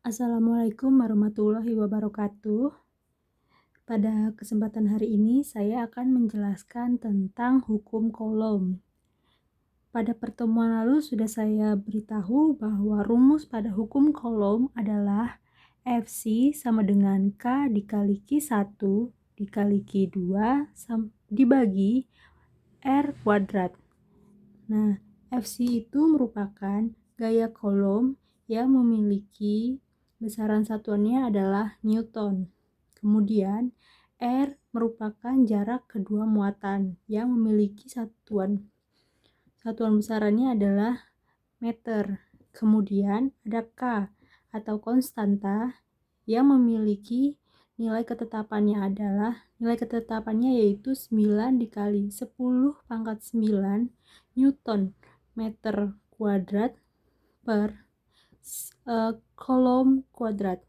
Assalamualaikum warahmatullahi wabarakatuh. Pada kesempatan hari ini saya akan menjelaskan tentang hukum Coulomb. Pada pertemuan lalu sudah saya beritahu bahwa rumus pada hukum Coulomb adalah Fc sama dengan K dikali Q1 dikali Q2 dibagi R kuadrat. Nah, Fc itu merupakan gaya Coulomb yang memiliki besaran satuannya adalah Newton. Kemudian, R merupakan jarak kedua muatan yang memiliki satuan besarannya adalah meter. Kemudian ada K atau konstanta yang memiliki nilai ketetapannya yaitu 9 dikali 10 pangkat 9 Newton meter kuadrat per Coulomb kuadrat.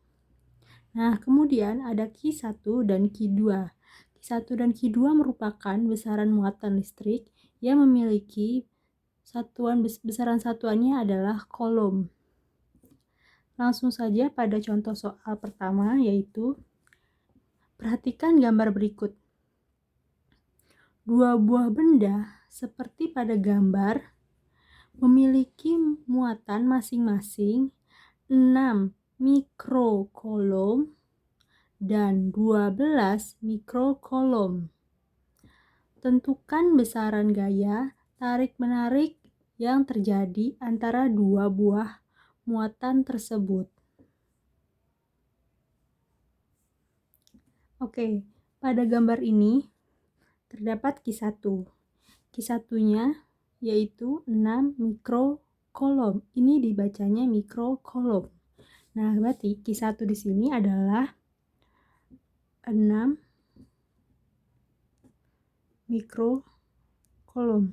Nah, kemudian ada Q1 dan Q2. Q1 dan Q2 merupakan besaran muatan listrik yang memiliki besaran satuannya adalah Coulomb. Langsung saja pada contoh soal pertama, yaitu perhatikan gambar berikut. Dua buah benda seperti pada gambar memiliki muatan masing-masing 6 mikrocoulomb dan 12 mikrocoulomb. Tentukan besaran gaya tarik-menarik yang terjadi antara dua buah muatan tersebut. Oke, pada gambar ini terdapat Q1. Q1-nya yaitu 6 mikrocoulomb. Ini dibacanya mikrocoulomb. Nah, berarti Q1 di sini adalah 6 mikrocoulomb.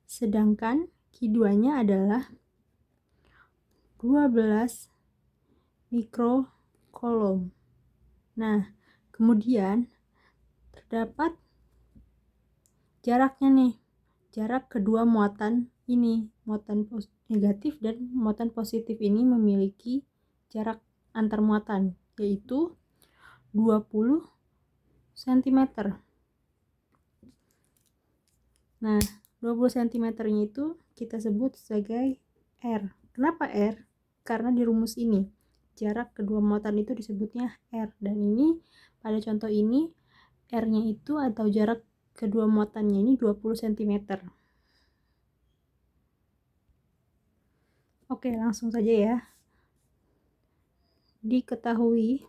Sedangkan Q2-nya adalah 12 mikrocoulomb. Nah, kemudian terdapat jaraknya nih. Jarak kedua muatan ini, muatan negatif dan muatan positif ini memiliki jarak antar muatan yaitu 20 cm. Nah, 20 cm-nya itu kita sebut sebagai R. Kenapa R? Karena di rumus ini jarak kedua muatan itu disebutnya R, dan ini pada contoh ini R-nya itu atau jarak kedua muatannya ini 20 cm. Oke, langsung saja ya. Diketahui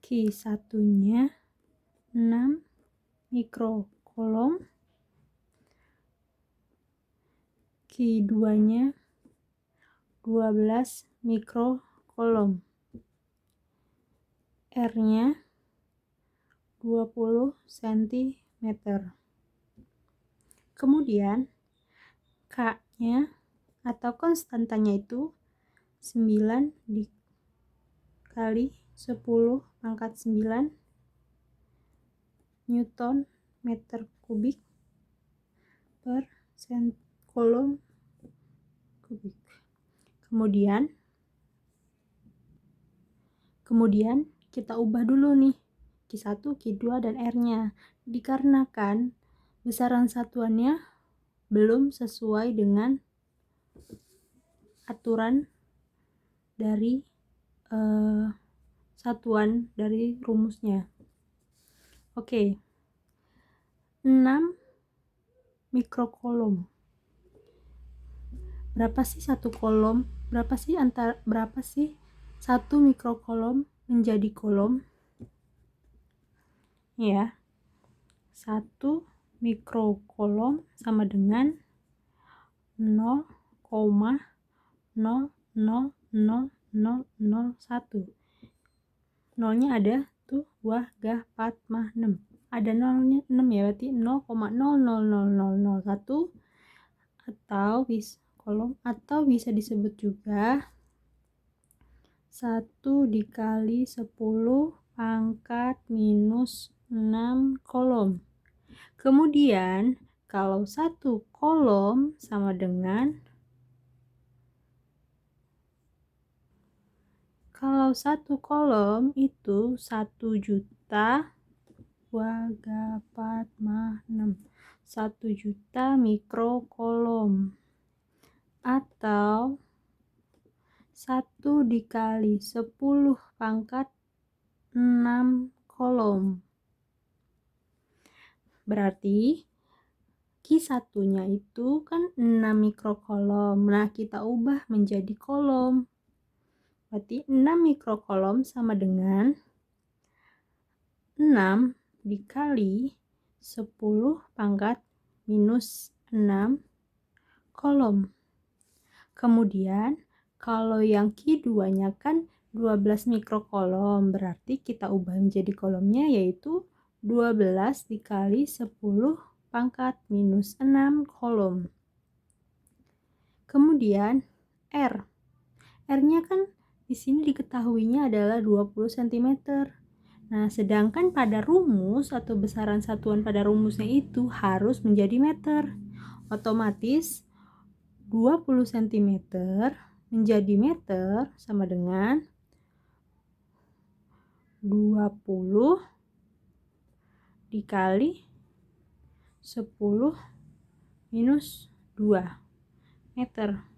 Q1-nya 6 mikrocoulomb, Q2-nya 12 mikrocoulomb, R-nya 20 cm. Kemudian K-nya atau konstantanya itu 9 dikali 10 pangkat 9 Newton meter kubik per Coulomb kubik. Kemudian kita ubah dulu nih Q1, Q2 dan R-nya, dikarenakan besaran satuannya belum sesuai dengan aturan dari satuan dari rumusnya. Oke. 6 mikrocoulomb. Berapa sih satu coulomb? Berapa sih satu mikrocoulomb menjadi coulomb? Ya. 1 mikrocoulomb sama dengan 0,000001. Nolnya ada tuh buah gah pat mah 6. Ada nolnya 6 ya, berarti 0,000001 atau bisa disebut juga 1 dikali 10 pangkat minus 6 coulomb. Kemudian kalau 1 coulomb sama dengan Kalau satu kolom itu 1 juta mikrokolom, atau 1 dikali 10 pangkat 6 kolom. Berarti Q1 nya itu kan 6 mikrokolom. Nah, kita ubah menjadi kolom. Berarti 6 mikrokolom sama dengan 6 dikali 10 pangkat minus 6 kolom. Kemudian, kalau yang Q2 nya kan 12 mikrokolom, berarti kita ubah menjadi kolomnya yaitu 12 dikali 10 pangkat minus 6 kolom. Kemudian R. R-nya kan di sini diketahuinya adalah 20 cm. Nah, sedangkan pada rumus atau besaran satuan pada rumusnya itu harus menjadi meter. Otomatis 20 cm menjadi meter sama dengan 20 dikali 10 minus 2 meter.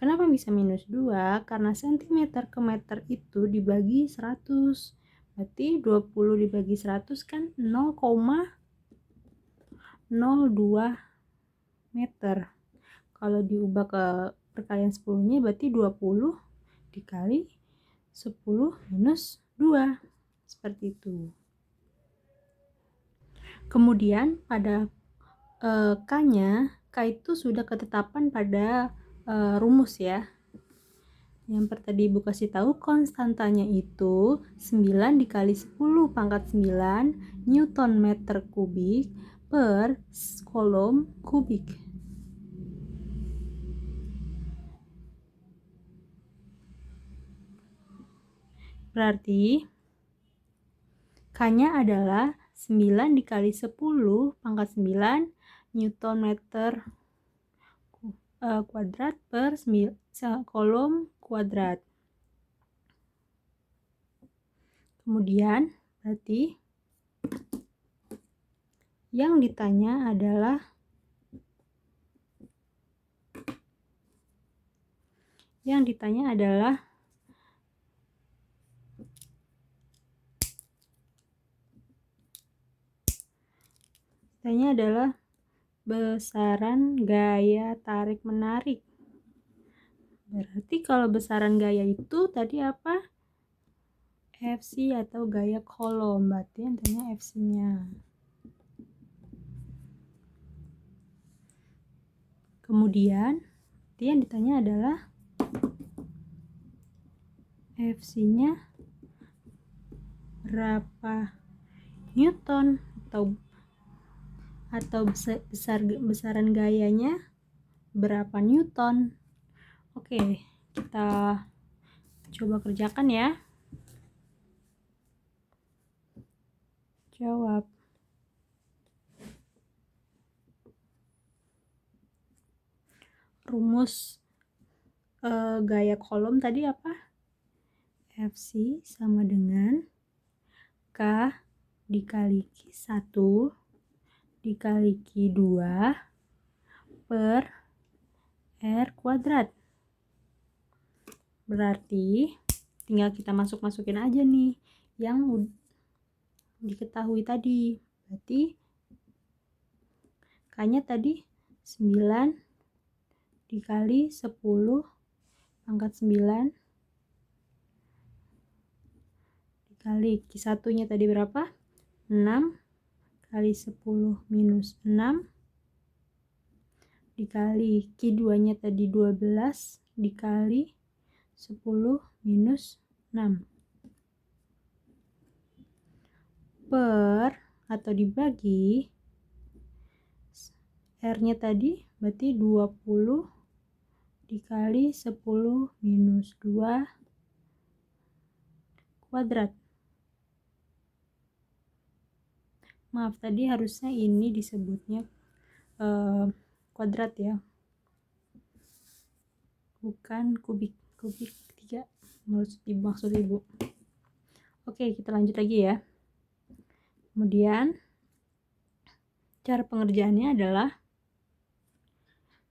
Kenapa bisa minus 2? Karena cm ke meter itu dibagi 100. Berarti 20 dibagi 100 kan 0,02 meter. Kalau diubah ke perkalian 10-nya berarti 20 dikali 10 minus 2. Seperti itu. Kemudian pada K-nya, K itu sudah ketetapan pada rumus ya. Yang tadi Ibu kasih tahu konstantanya itu 9 dikali 10 pangkat 9 Newton meter kubik per kolom kubik. Berarti K-nya adalah 9 dikali 10 pangkat 9 Newton meter kuadrat per kolom kuadrat. Kemudian berarti yang ditanya adalah besaran gaya tarik-menarik. Berarti kalau besaran gaya itu tadi apa? FC atau gaya kolom. Berarti yang tanya FC-nya. Kemudian, yang ditanya adalah FC-nya berapa Newton atau besaran gayanya berapa Newton. Oke, kita coba kerjakan ya. Jawab. Rumus gaya kolom tadi apa? FC sama dengan K dikali Q1 dikali Q2 per R kuadrat. Berarti tinggal kita masukin aja nih yang diketahui tadi. Berarti K-nya tadi 9 dikali 10 pangkat 9 dikali Q1-nya tadi berapa? 6 kali 10 minus 6 dikali Q2-nya tadi 12 dikali 10 minus 6 per atau dibagi R-nya tadi berarti 20 dikali 10 minus 2 kuadrat. Maaf, tadi harusnya ini disebutnya kuadrat ya, bukan kubik 3. maksud ibu. Oke, kita lanjut lagi ya. Kemudian cara pengerjaannya adalah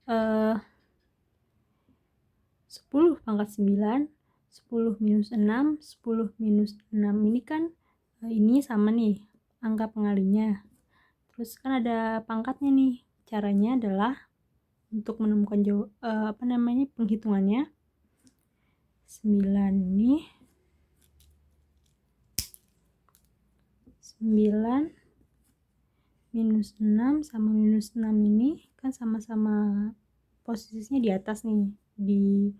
10 pangkat 9, 10 minus 6, 10 minus 6 ini kan ini sama nih angka pengalinya. Terus kan ada pangkatnya nih. Caranya adalah untuk menemukan penghitungannya. 9 ini 9 minus 6 sama minus 6 ini kan sama-sama posisinya di atas nih, di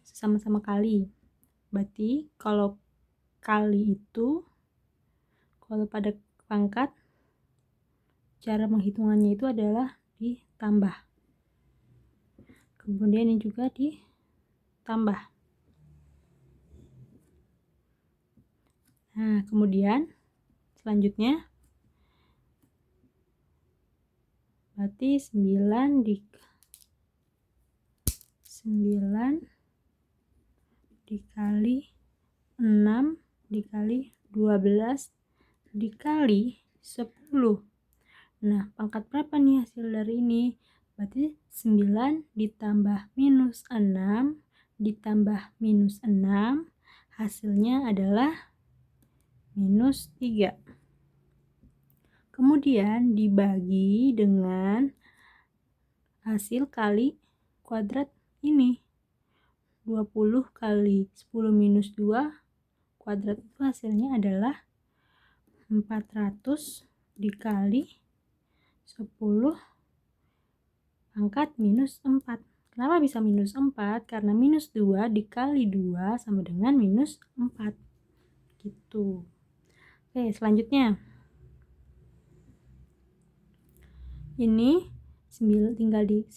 sama-sama kali. Berarti kalau kali itu, kalau pada pangkat, cara penghitungannya itu adalah ditambah. Kemudian ini juga ditambah. Nah, kemudian selanjutnya berarti 9 dikali 6 dikali 12 dikali 10. Nah, pangkat berapa nih hasil dari ini? Berarti 9 ditambah minus 6 ditambah minus 6 hasilnya adalah minus 3. Kemudian dibagi dengan hasil kali kuadrat ini. 20 kali 10 minus 2 kuadrat itu hasilnya adalah 400 dikali 10 pangkat minus 4. Kenapa bisa minus 4? Karena minus 2 dikali 2 sama dengan minus 4. Gitu. Oke, selanjutnya. Ini 9 dikali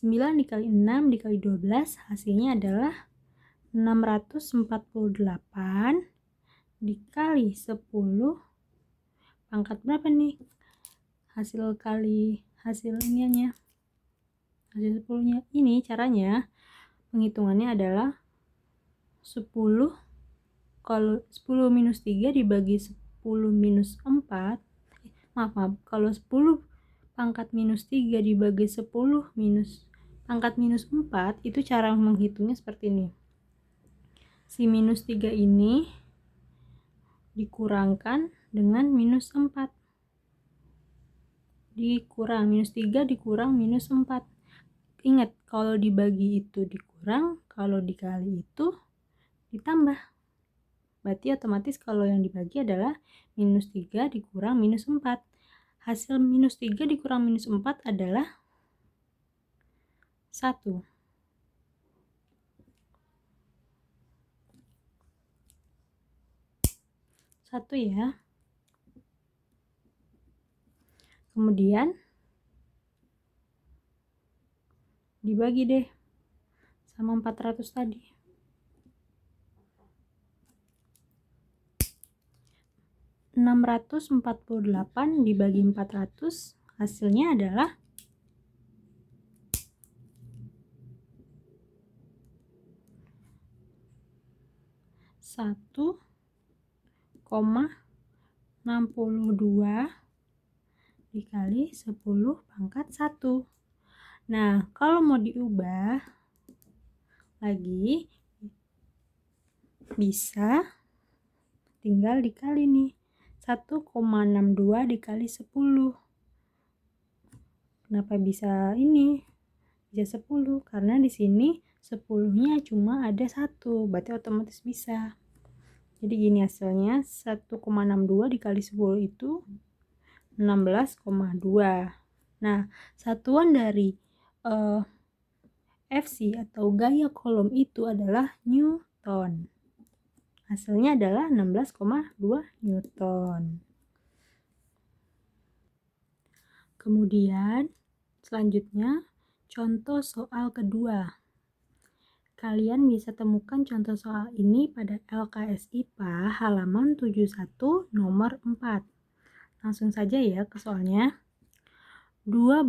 6 dikali 12 hasilnya adalah 648 dikali 10 pangkat berapa nih? Hasil iniannya. Hasil 10-nya ini caranya penghitungannya adalah 10 kalau 10 minus 3 dibagi 10 minus 4. Kalau 10 pangkat minus 3 dibagi 10 minus pangkat minus 4 itu cara menghitungnya seperti ini. Si minus 3 ini dikurangkan dengan minus 4. Minus 3 dikurang minus 4. Ingat, kalau dibagi itu dikurang, kalau dikali itu ditambah. Berarti otomatis kalau yang dibagi adalah minus 3 dikurang minus 4. Hasil minus 3 dikurang minus 4 adalah 1. Ya. Kemudian dibagi deh sama 400 tadi. 648 dibagi 400 hasilnya adalah 1,62 dikali 10 pangkat 1. Nah, kalau mau diubah lagi bisa tinggal dikali nih. 1,62 dikali 10. Kenapa bisa ini? Bisa 10 karena di sini 10-nya cuma ada 1, berarti otomatis bisa. Jadi gini hasilnya, 1,62 dikali 10 itu 16,2. Nah, satuan dari FC atau gaya kolom itu adalah Newton. Hasilnya adalah 16,2 Newton. Kemudian, selanjutnya, contoh soal kedua. Kalian bisa temukan contoh soal ini pada LKS IPA halaman 71 nomor 4. Langsung saja ya ke soalnya. Dua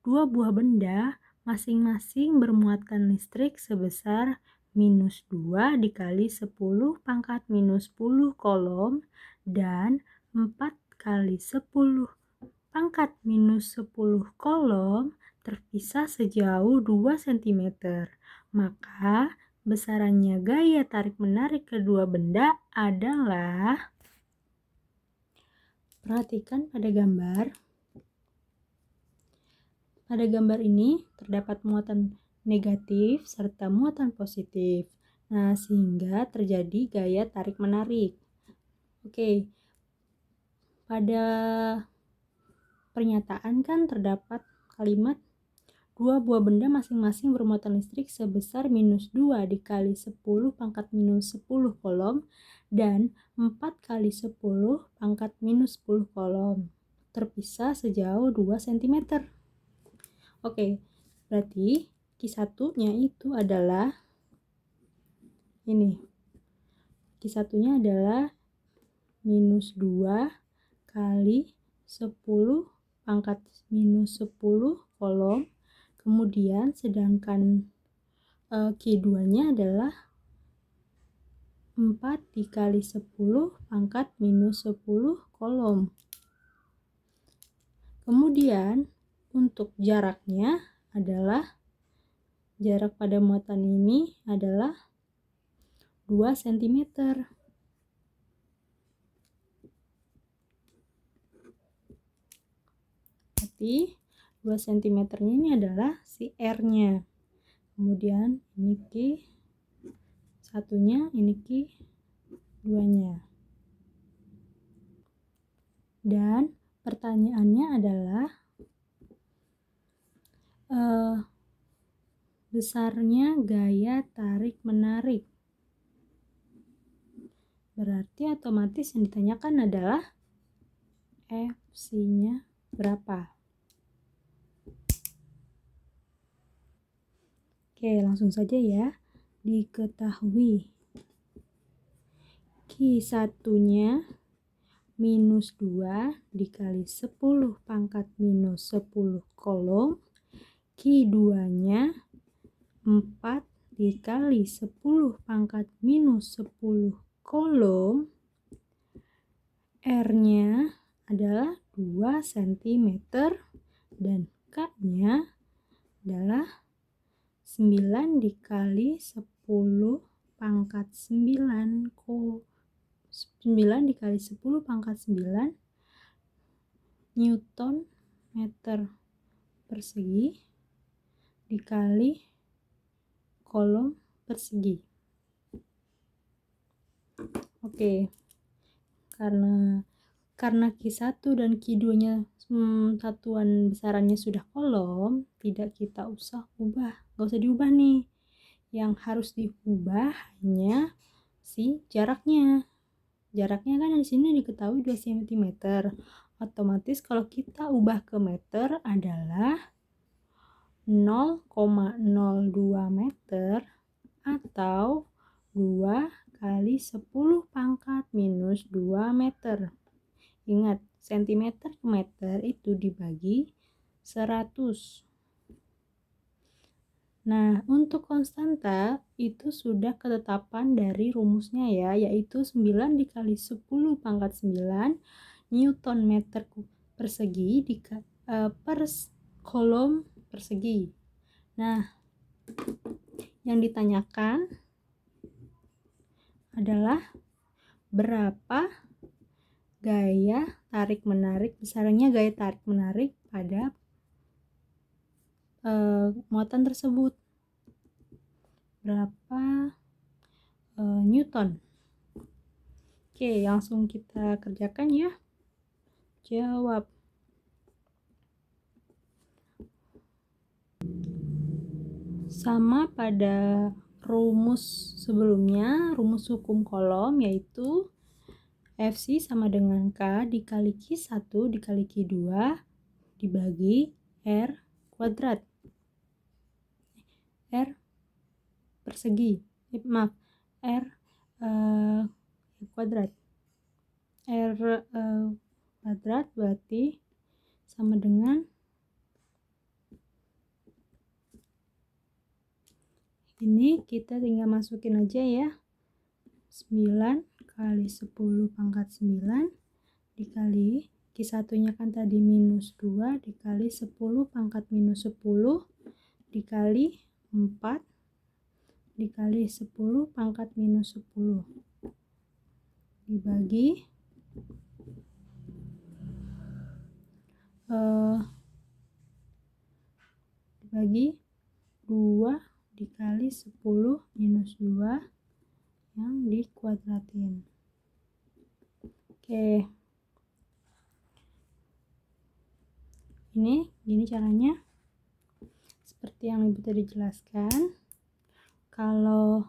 buah benda masing-masing bermuatan listrik sebesar minus 2 dikali 10 pangkat minus 10 kolom dan 4 kali 10 pangkat minus 10 kolom terpisah sejauh 2 cm. Maka besarannya gaya tarik-menarik kedua benda adalah, perhatikan pada gambar. Pada gambar ini terdapat muatan negatif serta muatan positif. Nah, sehingga terjadi gaya tarik-menarik. Oke, pada pernyataan kan terdapat kalimat dua buah benda masing-masing bermuatan listrik sebesar minus 2 dikali 10 pangkat minus 10 kolom dan 4 kali 10 pangkat minus 10 kolom terpisah sejauh 2 cm. Oke, berarti Q1-nya itu adalah ini. Q1-nya adalah minus 2 kali 10 pangkat minus 10 kolom. Kemudian sedangkan Q2-nya adalah 4 dikali 10 pangkat minus 10 kolom. Kemudian untuk jaraknya adalah, jarak pada muatan ini adalah 2 cm. Berarti 2 cm ini adalah si R-nya. Kemudian ini Q1-nya, ini Q2-nya. Dan pertanyaannya adalah besarnya gaya tarik-menarik. Berarti otomatis yang ditanyakan adalah Fc-nya berapa. Oke, langsung saja ya. Diketahui Q1-nya minus 2 dikali 10 pangkat minus 10 kolom. Q2-nya 4 dikali 10 pangkat minus 10 kolom. R-nya adalah 2 cm dan K-nya adalah 9 dikali 10 pangkat 9 dikali 10 pangkat 9 Newton meter persegi dikali kolom persegi. Oke, karena Q1 dan Q2-nya satuan besarannya sudah kolom, tidak kita usah ubah, gak usah diubah nih. Yang harus diubah hanya si jaraknya. Jaraknya kan di sini diketahui 2 cm. Otomatis kalau kita ubah ke meter adalah 0,02 meter atau 2 kali 10 pangkat minus 2 meter. Ingat, cm ke meter itu dibagi 100. Nah, untuk konstanta itu sudah ketetapan dari rumusnya ya, yaitu 9 dikali 10 pangkat 9 Newton meter persegi per kolom persegi. Nah, yang ditanyakan adalah berapa gaya tarik-menarik, besarannya gaya tarik-menarik pada muatan tersebut. Berapa Newton. Oke, langsung kita kerjakan ya. Jawab. Sama pada rumus sebelumnya, rumus hukum kolom, yaitu Fc sama dengan K dikali Q1 dikali Q2 dibagi R kuadrat. R persegi. R kuadrat. R kuadrat berarti sama dengan ini kita tinggal masukin aja ya. 9 kali 10 pangkat 9 dikali Q1 nya kan tadi minus 2 dikali 10 pangkat minus 10 dikali 4 dikali 10 pangkat minus 10 dibagi dibagi 2 dikali 10 minus 2 yang dikuadratin. Oke. Ini gini caranya. Seperti yang Ibu tadi jelaskan. Kalau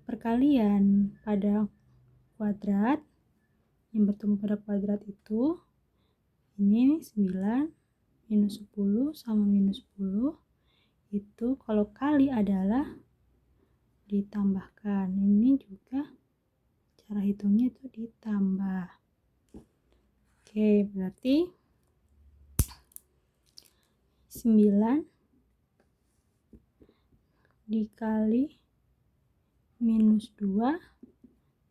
perkalian pada kuadrat yang bertemu pada kuadrat itu ini 9 minus 10 sama minus 10 itu kalau kali adalah ditambahkan. Ini juga cara hitungnya itu ditambah. Oke, berarti 9 dikali minus 2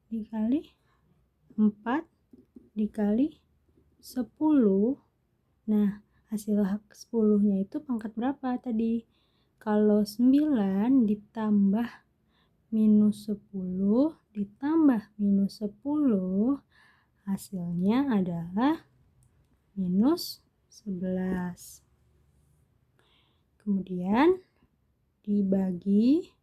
dikali 4 dikali 10. Nah, hasil 10-nya itu pangkat berapa tadi? Kalau 9 ditambah minus 10 ditambah minus 10 hasilnya adalah minus 11. Kemudian dibagi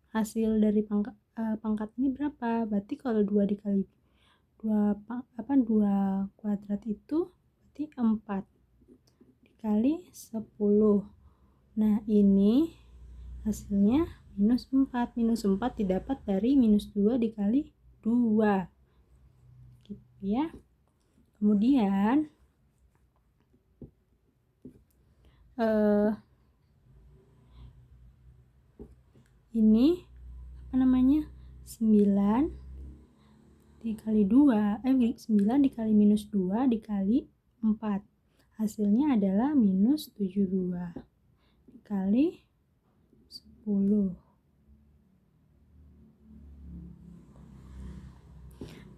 hasil dari pangkat ini berapa? Berarti kalau 2 dikali 2 kuadrat itu berarti 4 dikali 10. Nah, ini hasilnya minus 4. Minus 4 didapat dari minus 2 dikali 2. Gitu ya. Kemudian ini 9 dikali 2 9 dikali minus 2 dikali 4 hasilnya adalah minus 72 dikali 10.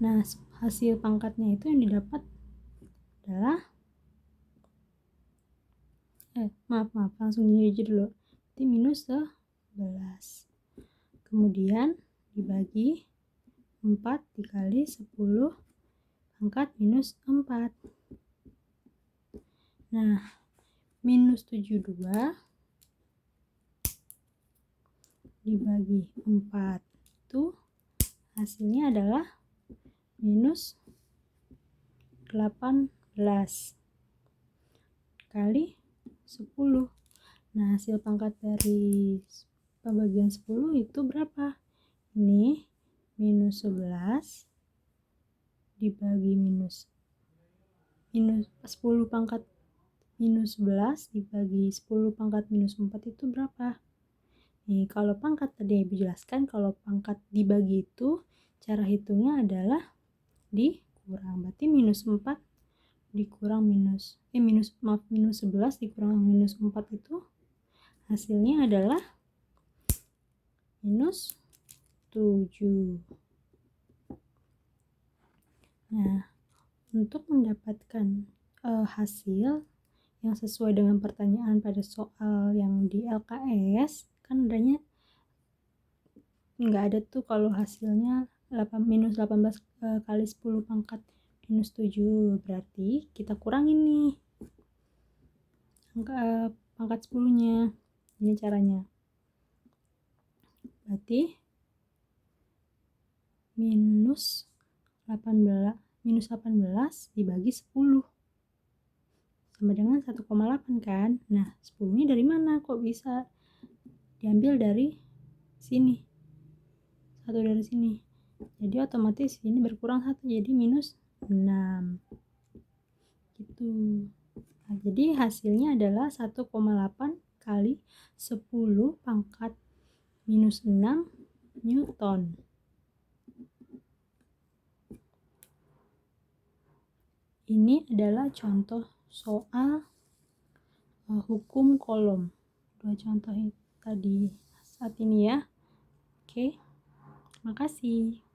Nah, hasil pangkatnya itu yang didapat adalah maaf langsung gini aja dulu. Berarti minus 11. Kemudian dibagi 4 dikali 10 pangkat minus 4. Nah, minus 72 dibagi 4 itu hasilnya adalah minus 18 kali 10. Nah, hasil pangkat dari pembagian 10 itu berapa? Ini minus 11 dibagi minus 10 pangkat minus 11 dibagi 10 pangkat minus 4 itu berapa? Nih, kalau pangkat tadi Ibu jelaskan, kalau pangkat dibagi itu cara hitungnya adalah dikurang. Berarti minus 4 dikurang minus 11 dikurang minus 4 itu hasilnya adalah minus 7. Nah, untuk mendapatkan hasil yang sesuai dengan pertanyaan pada soal yang di LKS kan adanya nggak ada tuh kalau hasilnya minus 18 kali 10 pangkat minus 7, berarti kita kurangin nih pangkat 10-nya. Ini caranya. Berarti minus 18 dibagi 10 sama dengan 1,8 kan. Nah, 10-nya dari mana kok bisa diambil dari sini, 1 dari sini, jadi otomatis ini berkurang 1 jadi minus 6 gitu. Nah, jadi hasilnya adalah 1,8 kali 10 pangkat minus 6 Newton. Ini adalah contoh soal hukum Coulomb. Dua contoh tadi saat ini ya. Oke, makasih.